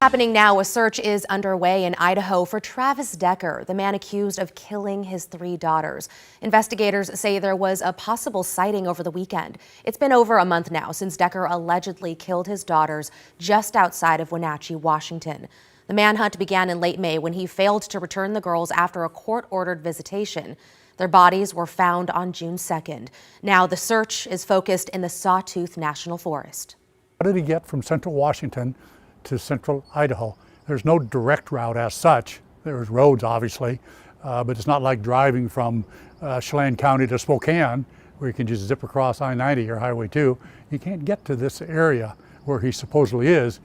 Happening now, a search is underway in Idaho for Travis Decker, the man accused of killing his 3 daughters. Investigators say there was a possible sighting over the weekend. It's been over a month now since Decker allegedly killed his daughters just outside of Wenatchee, Washington. The manhunt began in late May when he failed to return the girls after a court-ordered visitation. Their bodies were found on June 2nd. Now the search is focused in the Sawtooth National Forest. How did he get from central Washington to central Idaho? There's no direct route as such. There's roads, obviously, but it's not like driving from Chelan County to Spokane, where you can just zip across I-90 or Highway 2. You can't get to this area where he supposedly is.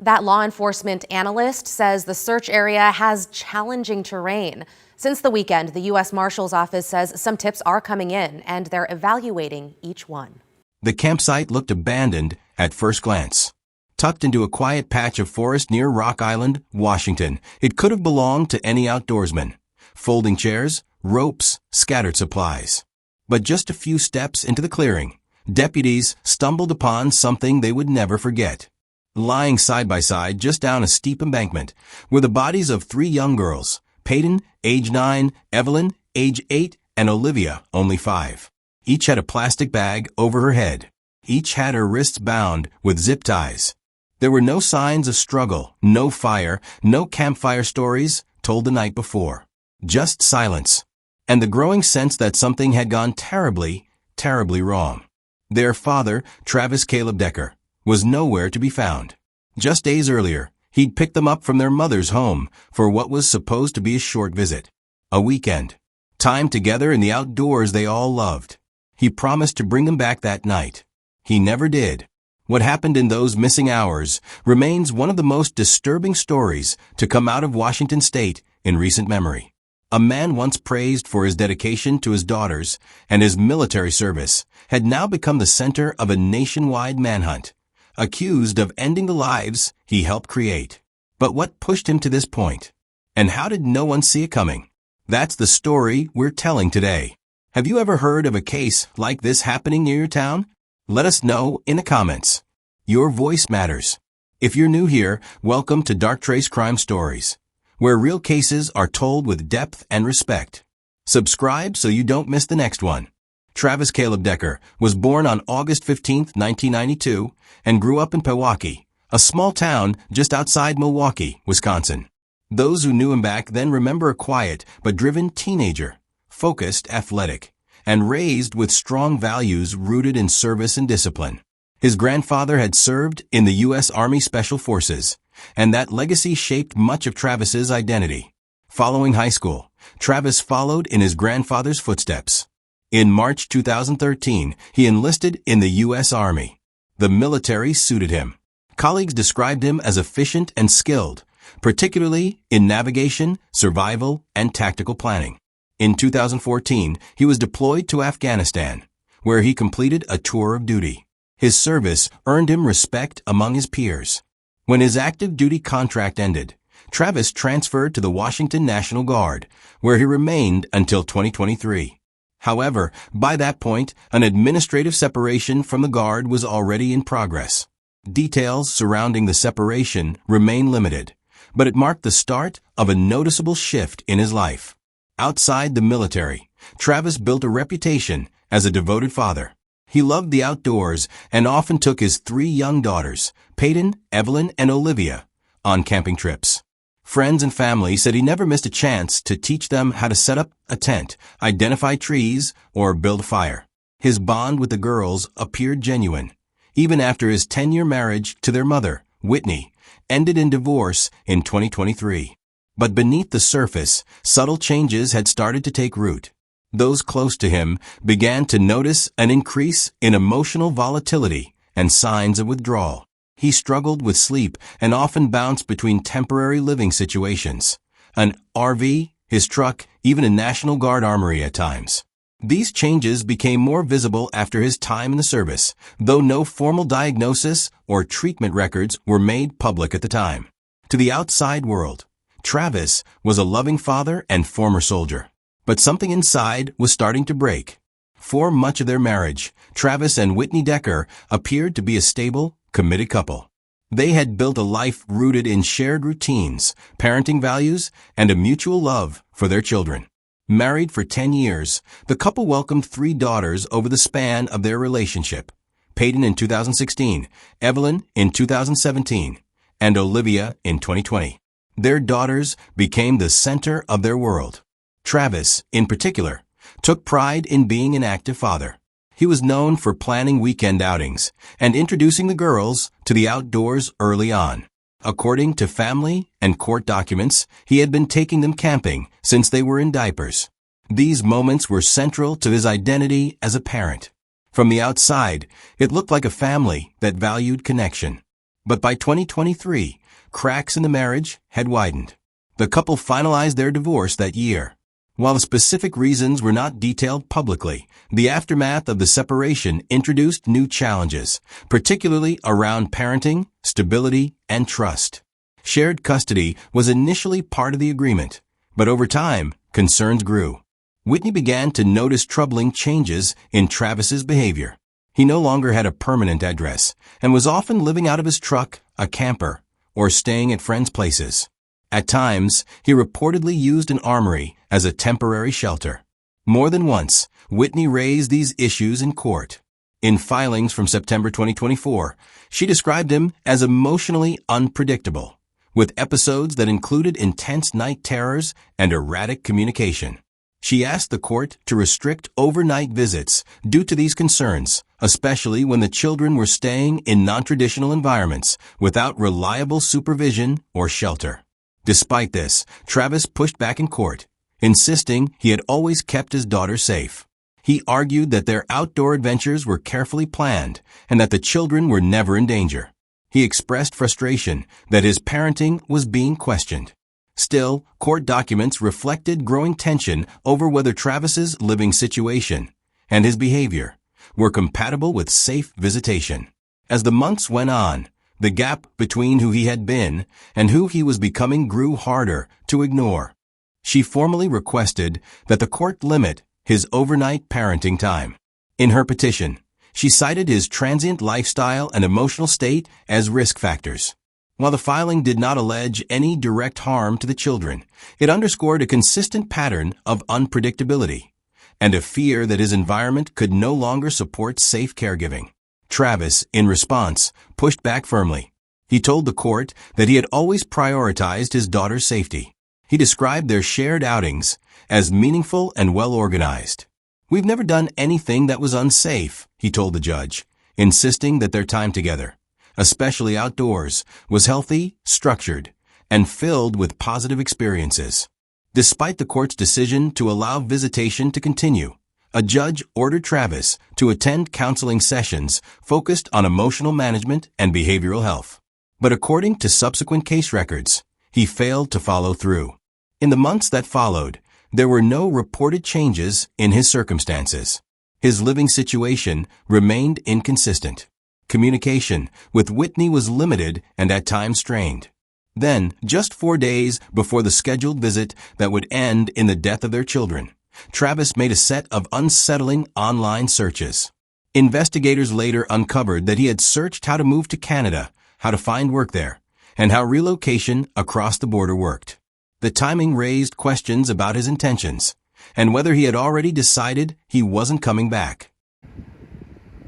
That law enforcement analyst says the search area has challenging terrain. Since the weekend, the U.S. Marshal's Office says some tips are coming in, and they're evaluating each one. The campsite looked abandoned at first glance. Tucked into a quiet patch of forest near Rock Island, Washington, it could have belonged to any outdoorsman. Folding chairs, ropes, scattered supplies. But just a few steps into the clearing, deputies stumbled upon something they would never forget. Lying side by side just down a steep embankment were the bodies of 3 young girls, Peyton, age 9, Evelyn, age 8, and Olivia, only 5. Each had a plastic bag over her head. Each had her wrists bound with zip ties. There were no signs of struggle, no fire, no campfire stories told the night before. Just silence, and the growing sense that something had gone terribly, terribly wrong. Their father, Travis Caleb Decker, was nowhere to be found. Just days earlier, he'd picked them up from their mother's home for what was supposed to be a short visit. A weekend. Time together in the outdoors they all loved. He promised to bring them back that night. He never did. What happened in those missing hours remains one of the most disturbing stories to come out of Washington state in recent memory. A man once praised for his dedication to his daughters and his military service had now become the center of a nationwide manhunt, accused of ending the lives he helped create. But what pushed him to this point? And how did no one see it coming? That's the story we're telling today. Have you ever heard of a case like this happening near your town? Let us know in the comments. Your voice matters. If you're new here, welcome to Dark Trace Crime Stories, where real cases are told with depth and respect. Subscribe so you don't miss the next one. Travis Caleb Decker was born on August 15, 1992, and grew up in Pewaukee, a small town just outside Milwaukee, Wisconsin. Those who knew him back then remember a quiet but driven teenager, focused, athletic, and raised with strong values rooted in service and discipline. His grandfather had served in the U.S. Army Special Forces, and that legacy shaped much of Travis's identity. Following high school, Travis followed in his grandfather's footsteps. In March 2013, he enlisted in the U.S. Army. The military suited him. Colleagues described him as efficient and skilled, particularly in navigation, survival, and tactical planning. In 2014, he was deployed to Afghanistan, where he completed a tour of duty. His service earned him respect among his peers. When his active duty contract ended, Travis transferred to the Washington National Guard, where he remained until 2023. However, by that point, an administrative separation from the Guard was already in progress. Details surrounding the separation remain limited, but it marked the start of a noticeable shift in his life. Outside the military, Travis built a reputation as a devoted father. He loved the outdoors and often took his 3 young daughters, Peyton, Evelyn, and Olivia, on camping trips. Friends and family said he never missed a chance to teach them how to set up a tent, identify trees, or build a fire. His bond with the girls appeared genuine, even after his 10-year marriage to their mother, Whitney, ended in divorce in 2023. But beneath the surface, subtle changes had started to take root. Those close to him began to notice an increase in emotional volatility and signs of withdrawal. He struggled with sleep and often bounced between temporary living situations, an RV, his truck, even a National Guard armory at times. These changes became more visible after his time in the service, though no formal diagnosis or treatment records were made public at the time. To the outside world, Travis was a loving father and former soldier. But something inside was starting to break. For much of their marriage, Travis and Whitney Decker appeared to be a stable, committed couple. They had built a life rooted in shared routines, parenting values, and a mutual love for their children. Married for 10 years, the couple welcomed 3 daughters over the span of their relationship. Peyton in 2016, Evelyn in 2017, and Olivia in 2020. Their daughters became the center of their world. Travis, in particular, took pride in being an active father. He was known for planning weekend outings and introducing the girls to the outdoors early on. According to family and court documents, he had been taking them camping since they were in diapers. These moments were central to his identity as a parent. From the outside, it looked like a family that valued connection. But by 2023, cracks in the marriage had widened. The couple finalized their divorce that year. While the specific reasons were not detailed publicly, the aftermath of the separation introduced new challenges, particularly around parenting, stability, and trust. Shared custody was initially part of the agreement, but over time, concerns grew. Whitney began to notice troubling changes in Travis's behavior. He no longer had a permanent address and was often living out of his truck, a camper, or staying at friends' places. At times, he reportedly used an armory as a temporary shelter. More than once, Whitney raised these issues in court. In filings from September 2024, she described him as emotionally unpredictable, with episodes that included intense night terrors and erratic communication. She asked the court to restrict overnight visits due to these concerns, especially when the children were staying in non-traditional environments without reliable supervision or shelter. Despite this, Travis pushed back in court, insisting he had always kept his daughter safe. He argued that their outdoor adventures were carefully planned and that the children were never in danger. He expressed frustration that his parenting was being questioned. Still, court documents reflected growing tension over whether Travis's living situation and his behavior were compatible with safe visitation. As the months went on, the gap between who he had been and who he was becoming grew harder to ignore. She formally requested that the court limit his overnight parenting time. In her petition, she cited his transient lifestyle and emotional state as risk factors. While the filing did not allege any direct harm to the children, it underscored a consistent pattern of unpredictability and a fear that his environment could no longer support safe caregiving. Travis, in response, pushed back firmly. He told the court that he had always prioritized his daughter's safety. He described their shared outings as meaningful and well-organized. "We've never done anything that was unsafe," he told the judge, insisting that their time together, especially outdoors, was healthy, structured, and filled with positive experiences. Despite the court's decision to allow visitation to continue, a judge ordered Travis to attend counseling sessions focused on emotional management and behavioral health. But according to subsequent case records, he failed to follow through. In the months that followed, there were no reported changes in his circumstances. His living situation remained inconsistent. Communication with Whitney was limited and at times strained. Then, just 4 days before the scheduled visit that would end in the death of their children, Travis made a set of unsettling online searches. Investigators later uncovered that he had searched how to move to Canada, how to find work there, and how relocation across the border worked. The timing raised questions about his intentions and whether he had already decided he wasn't coming back.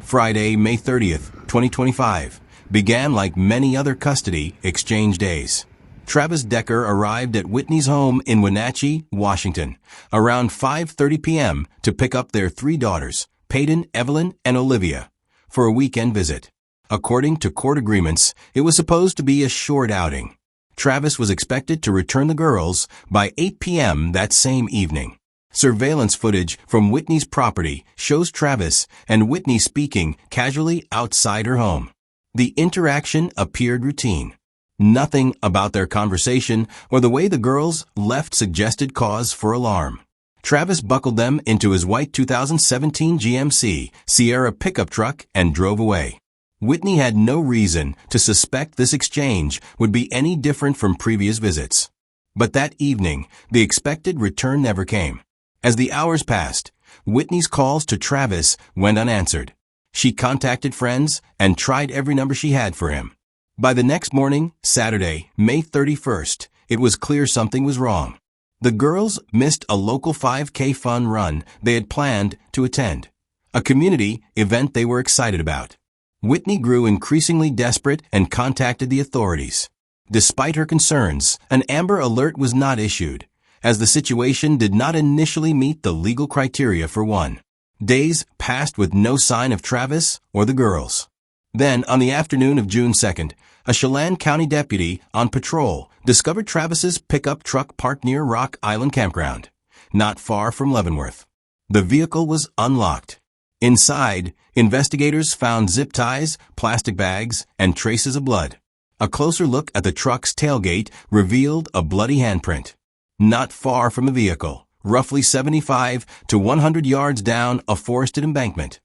Friday, May 30th, 2025, began like many other custody exchange days. Travis Decker arrived at Whitney's home in Wenatchee, Washington, around 5:30 p.m. to pick up their 3 daughters, Peyton, Evelyn, and Olivia, for a weekend visit. According to court agreements, it was supposed to be a short outing. Travis was expected to return the girls by 8 p.m. that same evening. Surveillance footage from Whitney's property shows Travis and Whitney speaking casually outside her home. The interaction appeared routine. Nothing about their conversation or the way the girls left suggested cause for alarm. Travis buckled them into his white 2017 GMC Sierra pickup truck and drove away. Whitney had no reason to suspect this exchange would be any different from previous visits. But that evening, the expected return never came. As the hours passed, Whitney's calls to Travis went unanswered. She contacted friends and tried every number she had for him. By the next morning, Saturday, May 31st, it was clear something was wrong. The girls missed a local 5K fun run they had planned to attend, a community event they were excited about. Whitney grew increasingly desperate and contacted the authorities. Despite her concerns, an Amber Alert was not issued, as the situation did not initially meet the legal criteria for one. Days passed with no sign of Travis or the girls. Then, on the afternoon of June 2nd, a Chelan County deputy on patrol discovered Travis's pickup truck parked near Rock Island Campground, not far from Leavenworth. The vehicle was unlocked. Inside, investigators found zip ties, plastic bags, and traces of blood. A closer look at the truck's tailgate revealed a bloody handprint. Not far from the vehicle, roughly 75 to 100 yards down a forested embankment,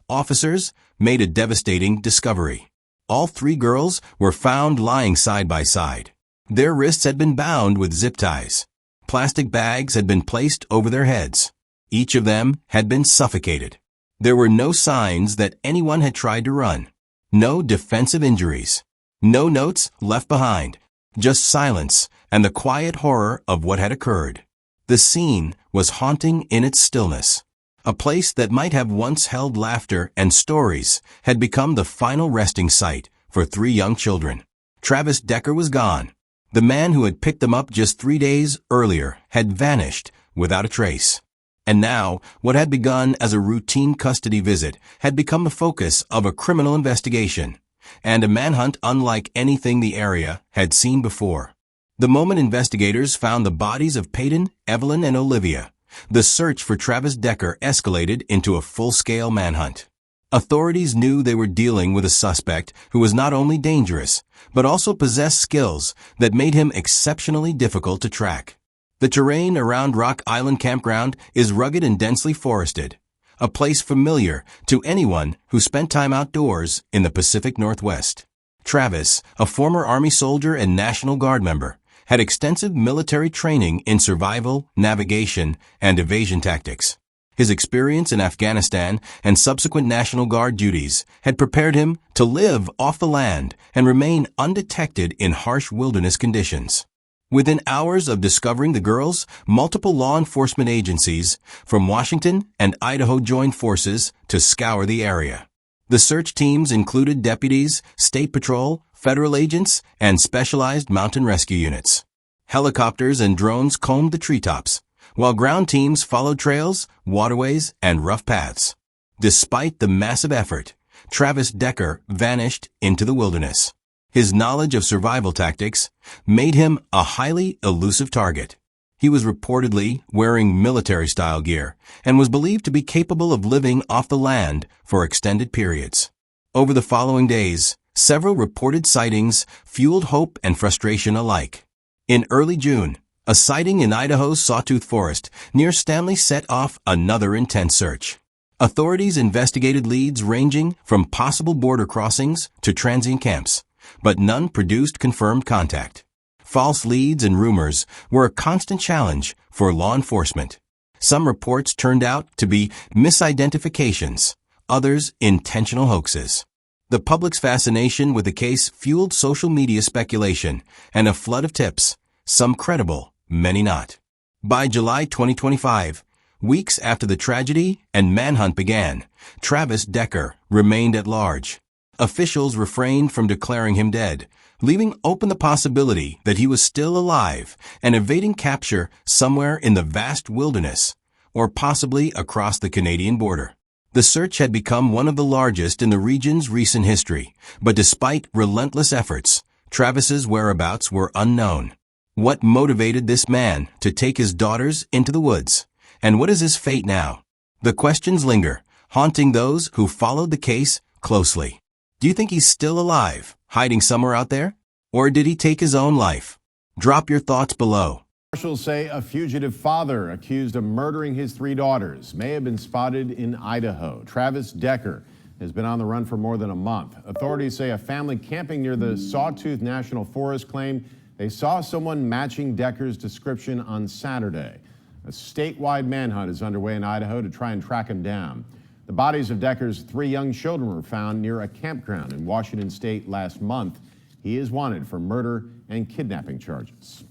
officers made a devastating discovery. All three girls were found lying side by side. Their wrists had been bound with zip ties. Plastic bags had been placed over their heads. Each of them had been suffocated. There were no signs that anyone had tried to run. No defensive injuries. No notes left behind. Just silence and the quiet horror of what had occurred. The scene was haunting in its stillness. A place that might have once held laughter and stories had become the final resting site for three young children. Travis Decker was gone. The man who had picked them up just 3 days earlier had vanished without a trace. And now, what had begun as a routine custody visit had become the focus of a criminal investigation, and a manhunt unlike anything the area had seen before. The moment investigators found the bodies of Peyton, Evelyn, and Olivia, the search for Travis Decker escalated into a full-scale manhunt. Authorities knew they were dealing with a suspect who was not only dangerous, but also possessed skills that made him exceptionally difficult to track. The terrain around Rock Island Campground is rugged and densely forested, a place familiar to anyone who spent time outdoors in the Pacific Northwest. Travis, a former Army soldier and National Guard member, had extensive military training in survival, navigation, and evasion tactics. His experience in Afghanistan and subsequent National Guard duties had prepared him to live off the land and remain undetected in harsh wilderness conditions. Within hours of discovering the girls, multiple law enforcement agencies from Washington and Idaho joined forces to scour the area. The search teams included deputies, state patrol, federal agents, and specialized mountain rescue units. Helicopters and drones combed the treetops, while ground teams followed trails, waterways, and rough paths. Despite the massive effort, Travis Decker vanished into the wilderness. His knowledge of survival tactics made him a highly elusive target. He was reportedly wearing military-style gear and was believed to be capable of living off the land for extended periods. Over the following days, several reported sightings fueled hope and frustration alike. In early June, a sighting in Idaho's Sawtooth Forest near Stanley set off another intense search. Authorities investigated leads ranging from possible border crossings to transient camps, but none produced confirmed contact. False leads and rumors were a constant challenge for law enforcement. Some reports turned out to be misidentifications, others intentional hoaxes. The public's fascination with the case fueled social media speculation and a flood of tips, some credible, many not. By July 2025, weeks after the tragedy and manhunt began, Travis Decker remained at large. Officials refrained from declaring him dead, leaving open the possibility that he was still alive and evading capture somewhere in the vast wilderness, or possibly across the Canadian border. The search had become one of the largest in the region's recent history, but despite relentless efforts, Travis's whereabouts were unknown. What motivated this man to take his daughters into the woods? And what is his fate now? The questions linger, haunting those who followed the case closely. Do you think he's still alive, hiding somewhere out there? Or did he take his own life? Drop your thoughts below. Marshals say a fugitive father accused of murdering his 3 daughters may have been spotted in Idaho. Travis Decker has been on the run for more than a month. Authorities say a family camping near the Sawtooth National Forest claimed they saw someone matching Decker's description on Saturday. A statewide manhunt is underway in Idaho to try and track him down. The bodies of Decker's 3 young children were found near a campground in Washington state last month. He is wanted for murder and kidnapping charges.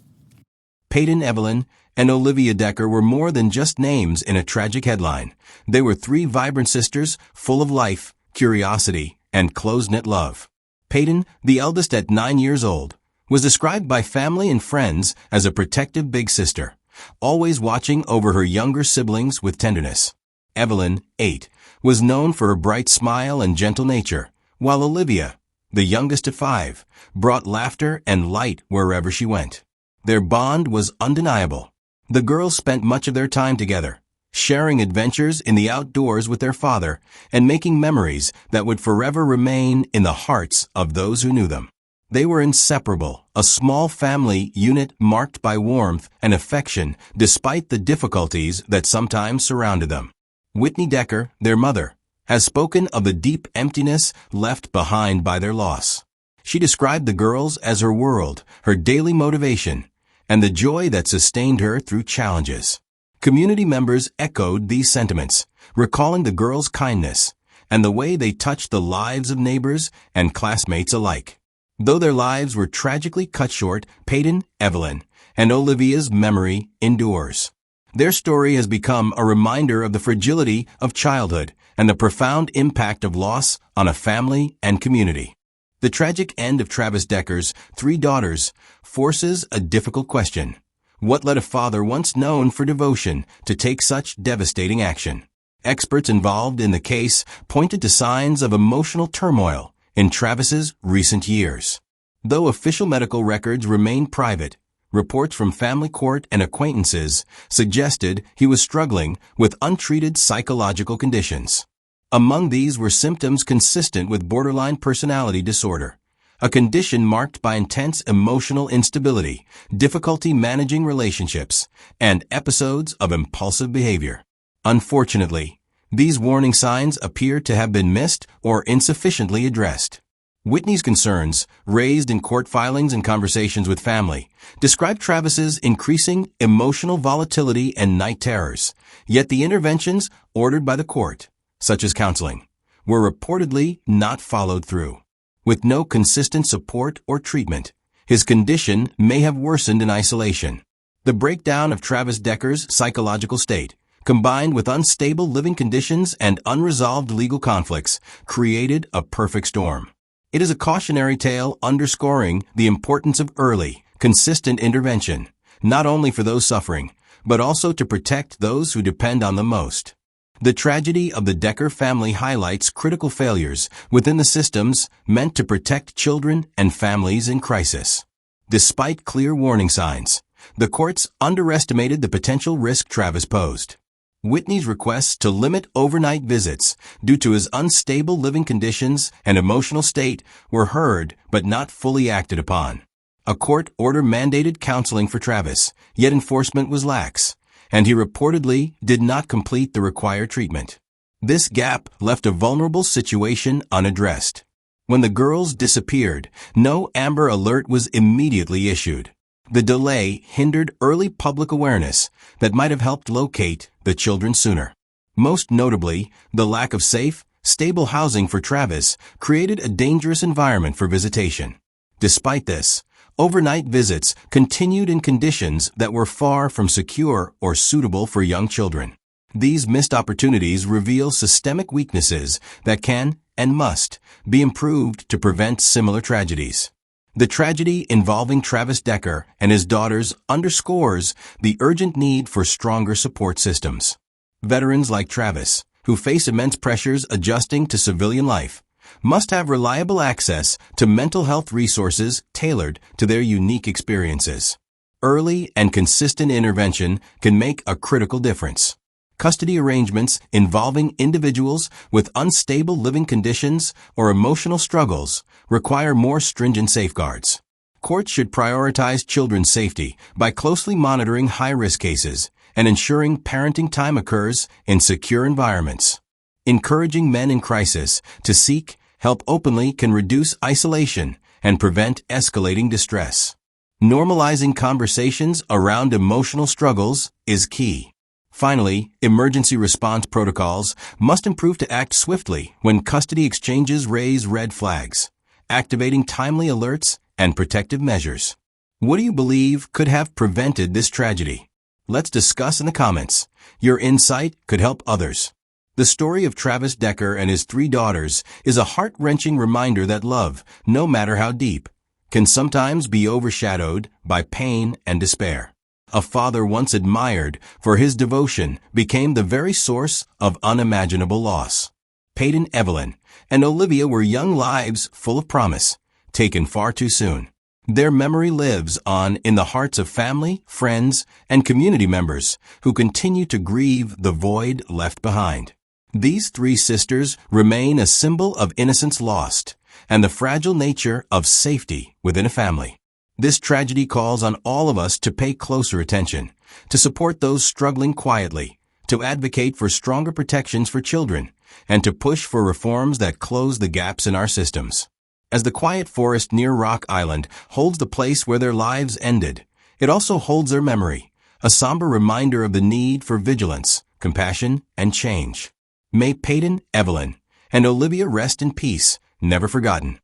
Peyton Evelyn and Olivia Decker were more than just names in a tragic headline. They were three vibrant sisters full of life, curiosity, and close-knit love. Peyton, the eldest at 9 years old, was described by family and friends as a protective big sister, always watching over her younger siblings with tenderness. Evelyn, 8, was known for her bright smile and gentle nature, while Olivia, the youngest of 5, brought laughter and light wherever she went. Their bond was undeniable. The girls spent much of their time together, sharing adventures in the outdoors with their father and making memories that would forever remain in the hearts of those who knew them. They were inseparable, a small family unit marked by warmth and affection despite the difficulties that sometimes surrounded them. Whitney Decker, their mother, has spoken of the deep emptiness left behind by their loss. She described the girls as her world, her daily motivation, and the joy that sustained her through challenges. Community members echoed these sentiments, recalling the girls' kindness and the way they touched the lives of neighbors and classmates alike. Though their lives were tragically cut short, Peyton, Evelyn, and Olivia's memory endures. Their story has become a reminder of the fragility of childhood and the profound impact of loss on a family and community. The tragic end of Travis Decker's 3 daughters forces a difficult question. What led a father once known for devotion to take such devastating action? Experts involved in the case pointed to signs of emotional turmoil in Travis's recent years. Though official medical records remain private, reports from family court and acquaintances suggested he was struggling with untreated psychological conditions. Among these were symptoms consistent with borderline personality disorder, a condition marked by intense emotional instability, difficulty managing relationships, and episodes of impulsive behavior. Unfortunately, these warning signs appear to have been missed or insufficiently addressed. Whitney's concerns, raised in court filings and conversations with family, describe Travis's increasing emotional volatility and night terrors, yet the interventions ordered by the court, such as counseling, were reportedly not followed through. With no consistent support or treatment, his condition may have worsened in isolation. The breakdown of Travis Decker's psychological state, combined with unstable living conditions and unresolved legal conflicts, created a perfect storm. It is a cautionary tale underscoring the importance of early, consistent intervention, not only for those suffering, but also to protect those who depend on them most. The tragedy of the Decker family highlights critical failures within the systems meant to protect children and families in crisis. Despite clear warning signs, the courts underestimated the potential risk Travis posed. Whitney's requests to limit overnight visits due to his unstable living conditions and emotional state were heard but not fully acted upon. A court order mandated counseling for Travis, yet enforcement was lax, and he reportedly did not complete the required treatment. This gap left a vulnerable situation unaddressed. When the girls disappeared, no Amber Alert was immediately issued. The delay hindered early public awareness that might have helped locate the children sooner. Most notably, the lack of safe, stable housing for Travis created a dangerous environment for visitation. Despite this, overnight visits continued in conditions that were far from secure or suitable for young children. These missed opportunities reveal systemic weaknesses that can and must be improved to prevent similar tragedies. The tragedy involving Travis Decker and his daughters underscores the urgent need for stronger support systems. Veterans like Travis, who face immense pressures adjusting to civilian life, must have reliable access to mental health resources tailored to their unique experiences. Early and consistent intervention can make a critical difference. Custody arrangements involving individuals with unstable living conditions or emotional struggles require more stringent safeguards. Courts should prioritize children's safety by closely monitoring high-risk cases and ensuring parenting time occurs in secure environments. Encouraging men in crisis to seek help openly can reduce isolation and prevent escalating distress. Normalizing conversations around emotional struggles is key. Finally, emergency response protocols must improve to act swiftly when custody exchanges raise red flags. Activating timely alerts and protective measures. What do you believe could have prevented this tragedy? Let's discuss in the comments. Your insight could help others. The story of Travis Decker and his 3 daughters is a heart-wrenching reminder that love, no matter how deep, can sometimes be overshadowed by pain and despair. A father once admired for his devotion became the very source of unimaginable loss. Peyton, Evelyn, and Olivia were young lives full of promise, taken far too soon. Their memory lives on in the hearts of family, friends, and community members who continue to grieve the void left behind. These 3 sisters remain a symbol of innocence lost and the fragile nature of safety within a family. This tragedy calls on all of us to pay closer attention, to support those struggling quietly, to advocate for stronger protections for children, and to push for reforms that close the gaps in our systems. As the quiet forest near Rock Island holds the place where their lives ended, it also holds their memory, a somber reminder of the need for vigilance, compassion, and change. May Peyton, Evelyn, and Olivia rest in peace, never forgotten.